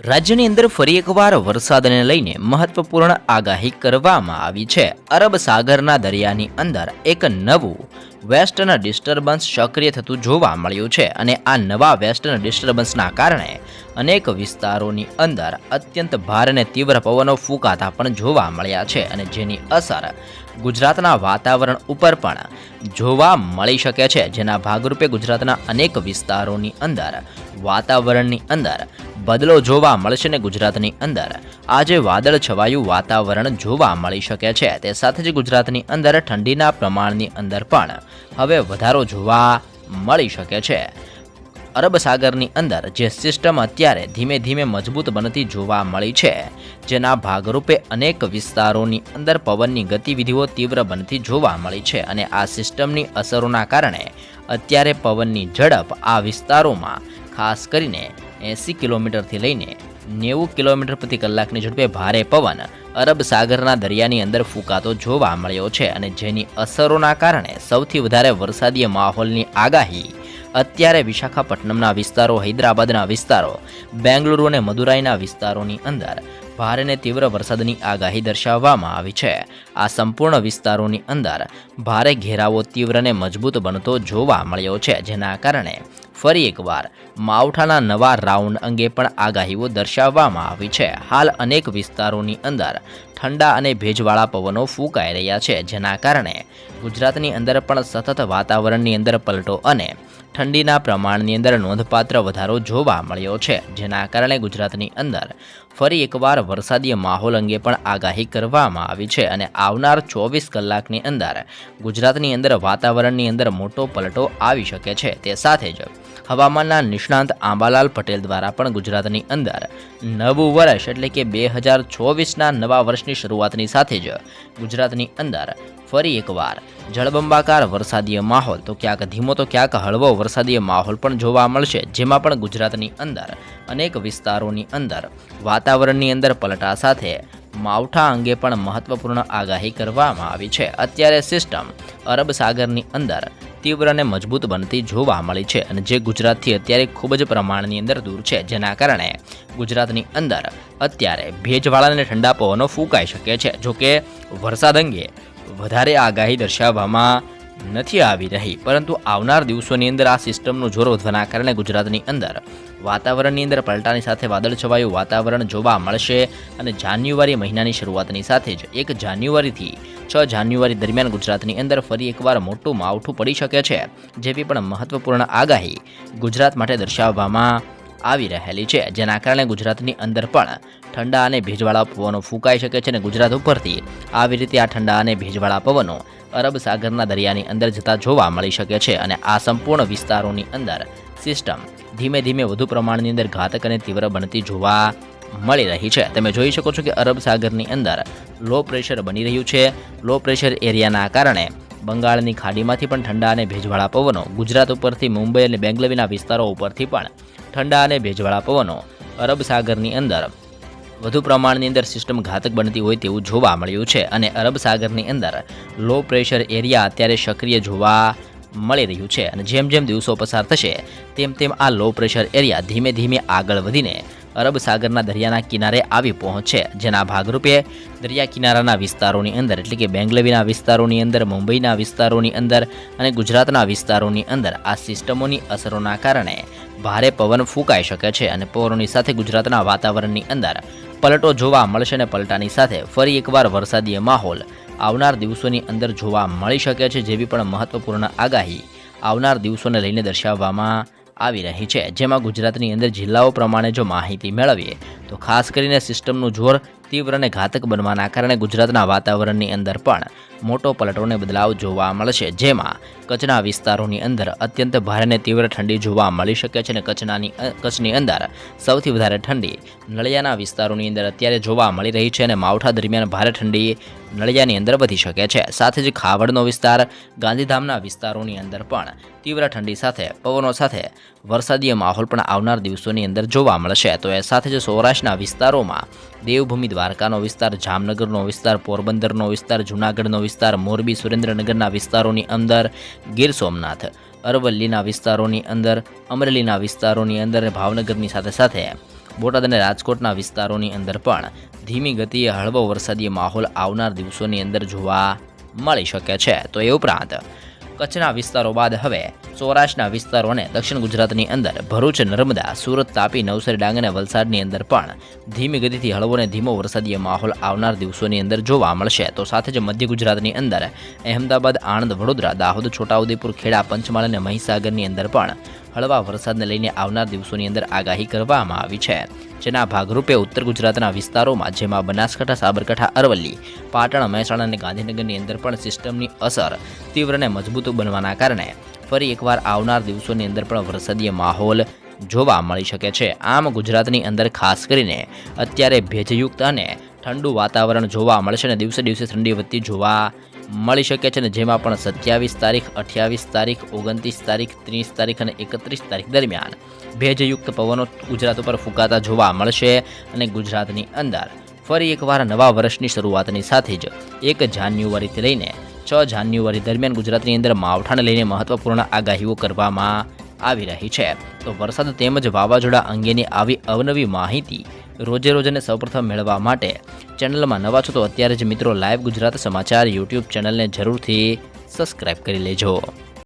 રાજ્યની અંદર ફરી એકવાર વરસાદને લઈને મહત્વપૂર્ણ આગાહી કરવામાં આવી છે. અરબ સાગરના દરિયાની અંદર એક નવું વેસ્ટર્ન ડિસ્ટર્બન્સ સક્રિય થતું જોવા મળ્યું છે અને આ નવા વેસ્ટર્ન ડિસ્ટર્બન્સના કારણે અનેક વિસ્તારોની અંદર અત્યંત ભારે અને તીવ્ર પવનો ફૂંકાતા પણ જોવા મળ્યા છે અને જેની અસર ગુજરાતના વાતાવરણ ઉપર પણ જોવા મળી શકે છે. જેના ભાગરૂપે ગુજરાતના અનેક વિસ્તારોની અંદર વાતાવરણની અંદર બદલો જોવા મળશે ને ગુજરાતની અંદર આજે વાદળ છવાયું વાતાવરણ જોવા મળી શકે છે. તે સાથે જ ગુજરાતની અંદર ઠંડીના પ્રમાણની અંદર પણ હવે વધારો જોવા મળી શકે છે. અરબ સાગરની અંદર જે સિસ્ટમ અત્યારે ધીમે ધીમે મજબૂત બનતી જોવા મળી છે, જેના ભાગરૂપે અનેક વિસ્તારોની અંદર પવનની ગતિવિધિઓ તીવ્ર બનતી જોવા મળી છે અને આ સિસ્ટમની અસરોના કારણે અત્યારે પવનની ઝડપ આ વિસ્તારોમાં ખાસ કરીને 80 કિલોમીટરથી લઈને 90 કિલોમીટર પ્રતિ કલાકની ઝડપે ભારે પવન અરબ સાગરના દરિયાની અંદર ફૂંકાતો જોવા મળ્યો છે અને જેની અસરોના કારણે સૌથી વધારે વરસાદીય માહોલની આગાહી અત્યારે વિશાખાપટ્ટનમના વિસ્તારો, હૈદરાબાદના વિસ્તારો, બેંગલુરુ અને મદુરાઈના વિસ્તારોની અંદર ભારે અને તીવ્ર વરસાદની આગાહી દર્શાવવામાં આવી છે. આ સંપૂર્ણ વિસ્તારોની અંદર ભારે ઘેરાવો તીવ્ર અને મજબૂત બનતો જોવા મળ્યો છે, જેના કારણે ફરી એકવાર માવઠાના નવા રાઉન્ડ અંગે પણ આગાહીઓ દર્શાવવામાં આવી છે. હાલ અનેક વિસ્તારોની અંદર ઠંડા અને ભેજવાળા પવનો ફૂંકાઈ રહ્યા છે, જેના કારણે ગુજરાતની અંદર પણ સતત વાતાવરણની અંદર પલટો અને ઠંડીના પ્રમાણની અંદર નોંધપાત્ર વધારો જોવા મળ્યો છે, જેના કારણે ગુજરાતની અંદર ફરી એકવાર વરસાદીય માહોલ અંગે પણ આગાહી કરવામાં આવી છે અને આવનાર 24 કલાકની અંદર ગુજરાતની અંદર વાતાવરણની અંદર મોટો પલટો આવી શકે છે. તે સાથે જ હવામાનના નિષ્ણાંત આંબાલાલ પટેલ દ્વારા પણ ગુજરાતની અંદર નવું વર્ષ એટલે કે 2024ના નવા વર્ષની શરૂઆતની સાથે જ ગુજરાતની અંદર ફરી એકવાર જળબંબાકાર વરસાદીય માહોલ, તો ક્યાંક ધીમો તો ક્યાંક હળવો વરસાદીય માહોલ પણ જોવા મળશે, જેમાં પણ ગુજરાતની અંદર અનેક વિસ્તારોની અંદર વાતાવરણની અંદર પલટા સાથે માવઠા અંગે પણ મહત્વપૂર્ણ આગાહી કરવામાં આવી છે. અત્યારે સિસ્ટમ અરબ સાગરની અંદર તીવ્ર અને મજબૂત બનતી જોવા મળી છે અને જે ગુજરાતથી અત્યારે ખૂબ જ પ્રમાણની અંદર દૂર છે, જેના કારણે ગુજરાતની અંદર અત્યારે ભેજવાળા અને ઠંડા પવનો ફૂંકાઈ શકે છે. જોકે વરસાદ અંગે વધારે આગાહી દર્શાવવામાં નથી આવી રહી, પરંતુ આવનાર દિવસોની અંદર આ સિસ્ટમનું જોર વધવાના કારણે ગુજરાતની અંદર વાતાવરણની અંદર પલટાની સાથે વાદળ છવાયું વાતાવરણ જોવા મળશે અને જાન્યુઆરી મહિનાની શરૂઆતની સાથે જ 1 જાન્યુઆરીથી 6 જાન્યુઆરી દરમિયાન ગુજરાતની અંદર ફરી એકવાર મોટું માવઠું પડી શકે છે, જેવી પણ મહત્વપૂર્ણ આગાહી ગુજરાત માટે દર્શાવવામાં આવી રહેલી છે, જેના કારણે ગુજરાતની અંદર પણ ઠંડા અને ભેજવાળા પવનો ફૂંકાઈ શકે છે અને ગુજરાત ઉપરથી આવી રીતે આ ઠંડા અને ભેજવાળા પવનો અરબ સાગરના દરિયાની અંદર જતા જોવા મળી શકે છે અને આ સંપૂર્ણ વિસ્તારોની અંદર સિસ્ટમ ધીમે ધીમે વધુ પ્રમાણની અંદર ઘાતક અને તીવ્ર બનતી જોવા મળી રહી છે. તમે જોઈ શકો છો કે અરબ સાગરની અંદર લો પ્રેશર બની રહ્યું છે. લો પ્રેશર એરિયાના કારણે બંગાળની ખાડીમાંથી પણ ઠંડા અને ભેજવાળા પવનો ગુજરાત ઉપરથી મુંબઈ અને બેંગલુરુના વિસ્તારો ઉપરથી પણ ઠંડા અને ભેજવાળા પવનો અરબ સાગરની અંદર વધુ પ્રમાણની અંદર સિસ્ટમ ઘાતક બનતી હોય તેવું જોવા મળ્યું છે અને અરબ સાગરની અંદર લો પ્રેશર એરિયા અત્યારે સક્રિય જોવા મળી રહ્યું છે અને જેમ જેમ દિવસો પસાર થશે તેમ તેમ આ લો પ્રેશર એરિયા ધીમે ધીમે આગળ વધીને અરબ સાગરના દરિયાના કિનારે આવી પહોંચશે, જેના ભાગરૂપે દરિયા કિનારાના વિસ્તારોની અંદર એટલે કે બેંગલુરુના વિસ્તારોની અંદર, મુંબઈના વિસ્તારોની અંદર અને ગુજરાતના વિસ્તારોની અંદર આ સિસ્ટમોની અસરોના કારણે ભારે પવન ફૂંકાઈ શકે છે અને પવનોની સાથે ગુજરાતના વાતાવરણની અંદર પલટો જોવા મળશે અને પલટાની સાથે ફરી એકવાર વરસાદીય માહોલ આવનાર દિવસોની અંદર જોવા મળી શકે છે, જેવી પણ મહત્વપૂર્ણ આગાહી આવનાર દિવસોને લઈને દર્શાવવામાં આવી રહી છે. જેમાં ગુજરાતની અંદર જિલ્લાઓ પ્રમાણે જો માહિતી મેળવીએ તો ખાસ કરીને સિસ્ટમનું જોર તીવ્ર અને ઘાતક બનવાના કારણે ગુજરાતના વાતાવરણની અંદર પણ મોટો પલટો અને બદલાવ જોવા મળશે, જેમાં કચ્છના વિસ્તારોની અંદર અત્યંત ભારે અને તીવ્ર ઠંડી જોવા મળી શકે છે અને કચ્છની અંદર સૌથી વધારે ઠંડી નળિયાના વિસ્તારોની અંદર અત્યારે જોવા મળી રહી છે અને માવઠા દરમિયાન ભારે ઠંડી નળિયાની અંદર વધી શકે છે. સાથે જ ખાવડનો વિસ્તાર, ગાંધીધામના વિસ્તારોની અંદર પણ તીવ્ર ઠંડી સાથે પવનો સાથે વરસાદીય માહોલ પણ આવનાર દિવસોની અંદર જોવા મળશે. તો એ સાથે જ સૌરાષ્ટ્રના વિસ્તારોમાં દેવભૂમિ દ્વારકાનો વિસ્તાર, જામનગરનો વિસ્તાર, પોરબંદરનો વિસ્તાર, જૂનાગઢનો વિસ્તાર, મોરબી, સુરેન્દ્રનગરના વિસ્તારોની અંદર, ગીર સોમનાથ, અરવલ્લીના વિસ્તારોની અંદર, અમરેલીના વિસ્તારોની અંદર, ભાવનગરની સાથે સાથે બોટાદ અને રાજકોટના વિસ્તારોની અંદર પણ ધીમી ગતિએ હળવો વરસાદી માહોલ આવનાર દિવસોની અંદર જોવા મળી શકે છે. તો એ ઉપરાંત કચ્છના વિસ્તારો બાદ હવે સૌરાષ્ટ્રના વિસ્તારો અને દક્ષિણ ગુજરાતની અંદર ભરૂચ, નર્મદા, સુરત, તાપી, નવસારી, ડાંગ અને વલસાડની અંદર પણ ધીમી ગતિથી હળવો અને ધીમો વરસાદી માહોલ આવનાર દિવસોની અંદર જોવા મળશે. તો સાથે જ મધ્ય ગુજરાતની અંદર અહેમદાબાદ, આણંદ, વડોદરા, દાહોદ, છોટાઉદેપુર, ખેડા, પંચમહાલ અને મહીસાગરની અંદર પણ હળવા વરસાદને લઈને આવનાર દિવસોની અંદર આગાહી કરવામાં આવી છે. જેના ભાગરૂપે ઉત્તર ગુજરાતના વિસ્તારોમાં જેમાં બનાસકાંઠા, સાબરકાંઠા, અરવલ્લી, પાટણ, મહેસાણા અને ગાંધીનગરની અંદર પણ સિસ્ટમની અસર તીવ્ર અને મજબૂત બનવાના કારણે ફરી એકવાર આવનાર દિવસોની અંદર પણ વરસાદી માહોલ જોવા મળી શકે છે. આમ ગુજરાતની અંદર ખાસ કરીને અત્યારે ભેજયુક્ત અને ઠંડુ વાતાવરણ જોવા મળશે અને દિવસે દિવસે ઠંડી વધતી જોવા મળી શકે છે. અને જેમાં પણ 27 તારીખ, 28 તારીખ, 29 તારીખ, 30 તારીખ અને 31 તારીખ દરમિયાન ભેજયુક્ત પવનો ગુજરાત ઉપર ફૂંકાતા જોવા મળશે. અને ગુજરાતની અંદર ફરી એકવાર નવા વર્ષની શરૂઆતની સાથે જ 1 જાન્યુઆરીથી લઈને 6 જાન્યુઆરી દરમિયાન ગુજરાતની અંદર માવઠાને લઈને મહત્વપૂર્ણ આગાહીઓ કરવામાં આવી રહી છે. તો વરસાદ તેમજ વાવાઝોડા અંગેની આવી અવનવી માહિતી રોજે રોજ અને સૌપ્રથમ મેળવવા માટે ચેનલમાં નવા છો તો અત્યારે જ મિત્રો લાઈવ ગુજરાત સમાચાર યુટ્યુબ ચેનલને જરૂરથી સબસ્ક્રાઈબ કરી લેજો.